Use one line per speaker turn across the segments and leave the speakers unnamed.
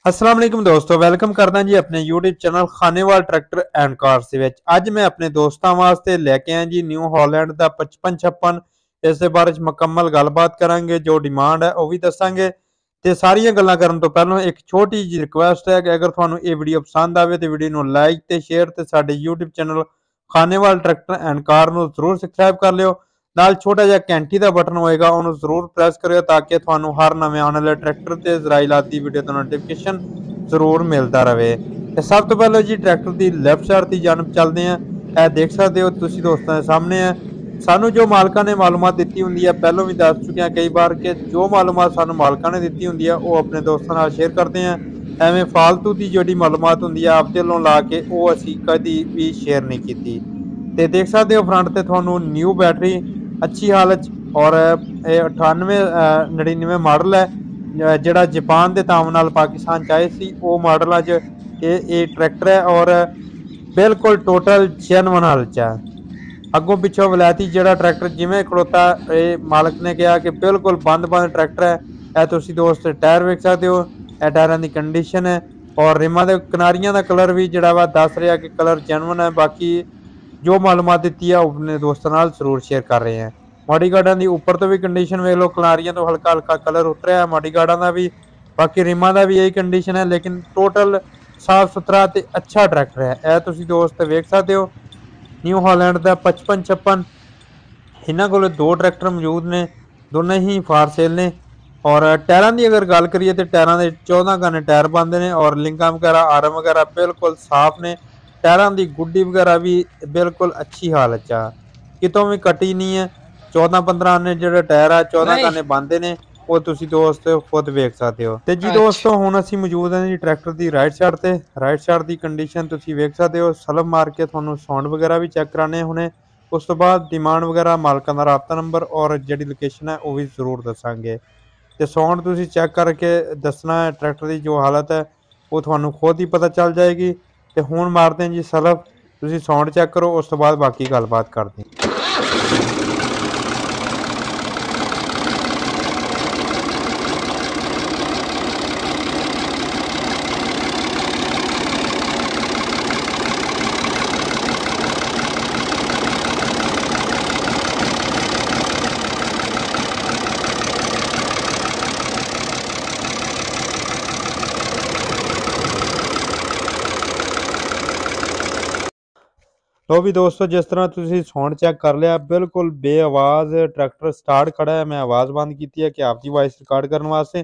अस्सलाम वालेकुम दोस्तों, वेलकम करदा जी अपने YouTube channel Khanewal tractor and cars ਦੇ ਵਿੱਚ। ਅੱਜ ਮੈਂ ਆਪਣੇ ਦੋਸਤਾਂ ਵਾਸਤੇ ਲੈ ਕੇ ਆਇਆ ਜੀ ਨਿਊ ਹਾਲੈਂਡ ਦਾ 5556। ਇਸ ਦੇ ਬਾਰੇ ਚ ਮੁਕੰਮਲ ਗੱਲਬਾਤ ਕਰਾਂਗੇ, ਜੋ ਡਿਮਾਂਡ ਹੈ ਉਹ ਵੀ ਦੱਸਾਂਗੇ ਤੇ ਸਾਰੀਆਂ ਗੱਲਾਂ ਕਰਨ ਤੋਂ ਪਹਿਲਾਂ ਇੱਕ ਛੋਟੀ ਜਿਹੀ ਰਿਕੁਐਸਟ ਹੈ ਕਿ ਅਗਰ ਤੁਹਾਨੂੰ ਇਹ ਵੀਡੀਓ ਪਸੰਦ ਆਵੇ ਤੇ ਵੀਡੀਓ ਨੂੰ ਲਾਈਕ ਤੇ ਸ਼ੇਅਰ ਤੇ ਸਾਡੇ YouTube channel Khanewal tractor and ਕਾਰ ਨੂੰ ਜ਼ਰੂਰ ਸਬਸਕ੍ਰਾਈਬ ਕਰ ਲਿਓ। ਨਾਲ ਛੋਟਾ ਜਿਹਾ ਘੰਟੀ ਦਾ ਬਟਨ ਹੋਏਗਾ, ਉਹਨੂੰ ਜ਼ਰੂਰ ਪ੍ਰੈਸ ਕਰਿਓ ਤਾਂ ਕਿ ਤੁਹਾਨੂੰ ਹਰ ਨਵੇਂ ਆਉਣ ਵਾਲੇ ਟਰੈਕਟਰ ਤੇ ਇਜ਼ਰਾਈਲਾਤ ਦੀ ਵੀਡੀਓ ਦਾ ਨੋਟੀਫਿਕੇਸ਼ਨ ਜ਼ਰੂਰ ਮਿਲਦਾ ਰਹੇ। ਤੇ ਸਭ ਤੋਂ ਪਹਿਲਾਂ ਜੀ ਟਰੈਕਟਰ ਦੀ ਲੈਫਟ ਸਾਈਡ ਦੀ ਜਾਣਬ ਚੱਲਦੇ ਆ। ਇਹ ਦੇਖ ਸਕਦੇ ਹੋ ਤੁਸੀਂ ਦੋਸਤਾਂ ਦੇ ਸਾਹਮਣੇ ਹੈ। ਸਾਨੂੰ ਜੋ ਮਾਲਕਾਂ ਨੇ ਮਾਲੂਮਾਤ ਦਿੱਤੀ ਹੁੰਦੀ ਹੈ, ਪਹਿਲਾਂ ਵੀ ਦੱਸ ਚੁੱਕੇ ਹਾਂ ਕਈ ਵਾਰ ਕਿ ਜੋ ਮਾਲੂਮਾਤ ਸਾਨੂੰ ਮਾਲਕਾਂ ਨੇ ਦਿੱਤੀ ਹੁੰਦੀ ਹੈ ਉਹ ਆਪਣੇ ਦੋਸਤਾਂ ਨਾਲ ਸ਼ੇਅਰ ਕਰਦੇ ਹਾਂ। ਐਵੇਂ ਫਾਲਤੂ ਦੀ ਜਿਹੜੀ ਮਾਲੂਮਾਤ ਹੁੰਦੀ ਹੈ ਆਪਦੇ ਵੱਲੋਂ ਲਾ ਕੇ ਉਹ ਅਸੀਂ ਕਦੀ ਵੀ ਸ਼ੇਅਰ ਨਹੀਂ ਕੀਤੀ। ਤੇ ਦੇਖ ਸਕਦੇ ਹੋ ਫਰੰਟ ਤੇ ਤੁਹਾਨੂੰ ਨਿਊ ਬੈਟਰੀ ਅੱਛੀ ਹਾਲਤ ਔਰ ਇਹ 9899 ਮਾਡਲ ਹੈ, ਜਿਹੜਾ ਜਾਪਾਨ ਦੇ ਤਾਮ ਨਾਲ ਪਾਕਿਸਤਾਨ ਚ ਆਏ ਸੀ ਉਹ ਮਾਡਲ ਅੱਜ ਇਹ ਟਰੈਕਟਰ ਹੈ ਔਰ ਬਿਲਕੁਲ ਟੋਟਲ ਜੈਨੂਇਨ ਹਾਲਤ ਚ ਹੈ। ਅੱਗੋਂ ਪਿੱਛੋਂ ਵਲੈਤੀ ਜਿਹੜਾ ਟਰੈਕਟਰ ਜਿਵੇਂ ਖੜੋਤਾ, ਇਹ ਮਾਲਕ ਨੇ ਕਿਹਾ ਕਿ ਬਿਲਕੁਲ ਬੰਦ ਟਰੈਕਟਰ ਹੈ। ਇਹ ਤੁਸੀਂ ਦੋਸਤ ਟਾਇਰ ਵੇਖ ਸਕਦੇ ਹੋ, ਇਹ ਟਾਇਰਾਂ ਦੀ ਕੰਡੀਸ਼ਨ ਹੈ ਔਰ ਰਿਮਾਂ ਦੇ ਕਿਨਾਰੀਆਂ ਦਾ ਕਲਰ ਵੀ ਜਿਹੜਾ ਵਾ ਦੱਸ ਰਿਹਾ ਕਿ ਕਲਰ ਜੈਨੂਇਨ ਹੈ। ਬਾਕੀ ਜੋ ਮਾਲੂਮਾਤ ਦਿੱਤੀ ਹੈ ਉਹ ਆਪਣੇ ਦੋਸਤਾਂ ਨਾਲ ਜ਼ਰੂਰ ਸ਼ੇਅਰ ਕਰ ਰਹੇ ਹਾਂ। ਮਾਡੀ ਗਾਰਡਾਂ ਦੀ ਉੱਪਰ ਤੋਂ ਵੀ ਕੰਡੀਸ਼ਨ ਵੇਖ ਲਓ, ਕਿਨਾਰੀਆਂ ਤੋਂ ਹਲਕਾ ਹਲਕਾ ਕਲਰ ਉਤਰਿਆ ਹੈ ਮਾਡੀ ਗਾਰਡਾਂ ਦਾ ਵੀ। ਬਾਕੀ ਰਿਮਾਂ ਦਾ ਵੀ ਇਹੀ ਕੰਡੀਸ਼ਨ ਹੈ, ਲੇਕਿਨ ਟੋਟਲ ਸਾਫ ਸੁਥਰਾ ਤੇ ਅੱਛਾ ਟਰੈਕਟਰ ਹੈ। ਇਹ ਤੁਸੀਂ ਦੋਸਤ ਵੇਖ ਸਕਦੇ ਹੋ ਨਿਊ ਹਾਲੈਂਡ ਦਾ 5556। ਇਹਨਾਂ ਕੋਲ ਦੋ ਟਰੈਕਟਰ ਮੌਜੂਦ ਨੇ, ਦੋਨੇ ਹੀ ਫਾਰ ਸੇਲ ਨੇ। ਔਰ ਟਾਇਰਾਂ ਦੀ ਅਗਰ ਗੱਲ ਕਰੀਏ ਤੇ ਟਾਇਰਾਂ ਦੇ 14 ਗਾਨੇ ਟਾਇਰ ਬਣਦੇ ਨੇ ਔਰ ਲਿੰਕਾਂ ਵਗੈਰਾ ਆਰਮ ਵਗੈਰਾ ਬਿਲਕੁਲ ਸਾਫ਼ ਨੇ। ਟਾਇਰਾਂ ਦੀ ਗੁੱਡੀ ਵਗੈਰਾ ਵੀ ਬਿਲਕੁਲ ਅੱਛੀ ਹਾਲਤ 'ਚ ਆ, ਕਿਤੋਂ ਵੀ ਕੱਟੀ ਨਹੀਂ ਹੈ। 14-15 ਆਨੇ ਜਿਹੜੇ ਟਾਇਰ ਆ 14 ਗਾਨੇ ਬਣਦੇ ਨੇ, ਉਹ ਤੁਸੀਂ ਦੋਸਤ ਖੁਦ ਵੇਖ ਸਕਦੇ ਹੋ। ਤੇ ਜੀ ਦੋਸਤੋ ਹੁਣ ਅਸੀਂ ਮੌਜੂਦ ਹਾਂ ਜੀ ਟਰੈਕਟਰ ਦੀ ਰਾਈਟ ਸਾਈਡ ਤੇ। ਰਾਈਟ ਸਾਈਡ ਦੀ ਕੰਡੀਸ਼ਨ ਤੁਸੀਂ ਵੇਖ ਸਕਦੇ ਹੋ। ਸਲਬ ਮਾਰ ਕੇ ਤੁਹਾਨੂੰ ਸਾਊਂਡ ਵਗੈਰਾ ਵੀ ਚੈੱਕ ਕਰਾਣੇ ਹੁਣੇ। ਉਸ ਤੋਂ ਬਾਅਦ ਡਿਮਾਂਡ ਵਗੈਰਾ, ਮਾਲਕਾਂ ਦਾ ਰਾਬਤਾ ਨੰਬਰ ਔਰ ਜਿਹੜੀ ਲੋਕੇਸ਼ਨ ਹੈ ਉਹ ਵੀ ਜ਼ਰੂਰ ਦੱਸਾਂਗੇ। ਤੇ ਸਾਊਂਡ ਤੁਸੀਂ ਚੈੱਕ ਕਰਕੇ ਦੱਸਣਾ ਹੈ, ਟਰੈਕਟਰ ਦੀ ਜੋ ਹਾਲਤ ਹੈ ਉਹ ਤੁਹਾਨੂੰ ਖੁਦ ਹੀ ਪਤਾ ਚੱਲ ਜਾਏਗੀ। ਤੇ ਹੁਣ ਮਾਰਦੇ ਹਾਂ ਜੀ ਸਲਬ, ਤੁਸੀਂ ਸਾਊਂਡ ਚੈੱਕ ਕਰੋ, ਉਸ ਤੋਂ ਬਾਅਦ ਬਾਕੀ ਗੱਲਬਾਤ ਕਰਦੇ ਹਾਂ। ਲੋ ਵੀ ਦੋਸਤੋ, ਜਿਸ ਤਰ੍ਹਾਂ ਤੁਸੀਂ ਸਾਊਂਡ ਚੈੱਕ ਕਰ ਲਿਆ, ਬਿਲਕੁਲ ਬੇਆਵਾਜ਼ ਟਰੈਕਟਰ ਸਟਾਰਟ ਖੜਾ ਹੈ। ਮੈਂ ਆਵਾਜ਼ ਬੰਦ ਕੀਤੀ ਹੈ ਕਿ ਆਪਦੀ ਵਾਇਸ ਰਿਕਾਰਡ ਕਰਨ ਵਾਸਤੇ।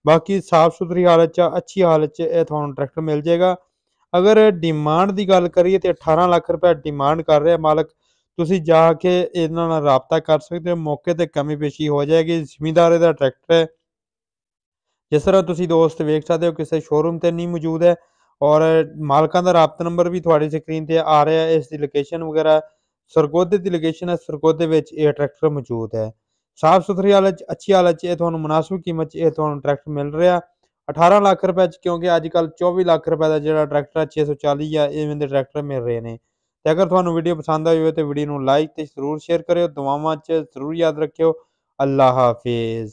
ਬਾਕੀ ਸਾਫ ਸੁਥਰੀ ਹਾਲਤ 'ਚ, ਅੱਛੀ ਹਾਲਤ 'ਚ ਇਹ ਤੁਹਾਨੂੰ ਟਰੈਕਟਰ ਮਿਲ ਜਾਏਗਾ। ਅਗਰ ਡਿਮਾਂਡ ਦੀ ਗੱਲ ਕਰੀਏ ਤੇ 18 ਲੱਖ ਰੁਪਏ ਡਿਮਾਂਡ ਕਰ ਰਿਹਾ ਮਾਲਕ। ਤੁਸੀਂ ਜਾ ਕੇ ਇਹਨਾਂ ਨਾਲ ਰਾਬਤਾ ਕਰ ਸਕਦੇ ਹੋ, ਮੌਕੇ ਤੇ ਕਮੀ ਪੇਸ਼ੀ ਹੋ ਜਾਏਗੀ। ਜ਼ਿਮੀਂਦਾਰੇ ਦਾ ਟਰੈਕਟਰ ਹੈ, ਜਿਸ ਤਰ੍ਹਾਂ ਤੁਸੀਂ ਦੋਸਤ ਵੇਖ ਸਕਦੇ ਹੋ ਕਿਸੇ ਸ਼ੋਰੂਮ ਤੇ ਨਹੀਂ ਮੌਜੂਦ ਹੈ। ਔਰ ਮਾਲਕਾਂ ਦਾ ਰਾਬਤਾ ਨੰਬਰ ਵੀ ਤੁਹਾਡੀ ਸਕਰੀਨ ਤੇ ਆ ਰਿਹਾ ਹੈ। ਇਸ ਦੀ ਲੋਕੇਸ਼ਨ ਵਗੈਰਾ ਸਰਗੋਧੇ ਦੀ ਲੋਕੇਸ਼ਨ ਹੈ, ਸਰਗੋਧੇ ਵਿੱਚ ਇਹ ਟਰੈਕਟਰ ਮੌਜੂਦ ਹੈ। ਸਾਫ ਸੁਥਰੀ ਹਾਲਤ 'ਚ, ਅੱਛੀ ਹਾਲਤ 'ਚ ਇਹ ਤੁਹਾਨੂੰ ਮੁਨਾਸਿਬ ਕੀਮਤ 'ਚ ਇਹ ਤੁਹਾਨੂੰ ਟਰੈਕਟਰ ਮਿਲ ਰਿਹਾ 18 ਲੱਖ ਰੁਪਏ 'ਚ, ਕਿਉਂਕਿ ਅੱਜ ਕੱਲ੍ਹ 24 ਲੱਖ ਰੁਪਏ ਦਾ ਜਿਹੜਾ ਟਰੈਕਟਰ ਹੈ 640 ਆ ਇਵੇਂ ਦੇ ਟਰੈਕਟਰ ਮਿਲ ਰਹੇ ਨੇ। ਤੇ ਅਗਰ ਤੁਹਾਨੂੰ ਵੀਡੀਓ ਪਸੰਦ ਆਈ ਹੋਵੇ ਤੇ ਵੀਡੀਓ ਨੂੰ ਲਾਈਕ ਤੇ ਜ਼ਰੂਰ ਸ਼ੇਅਰ ਕਰਿਓ। ਦੁਆਵਾਂ 'ਚ ਜ਼ਰੂਰ ਯਾਦ ਰੱਖਿਓ। ਅੱਲਾ ਹਾਫਿਜ਼।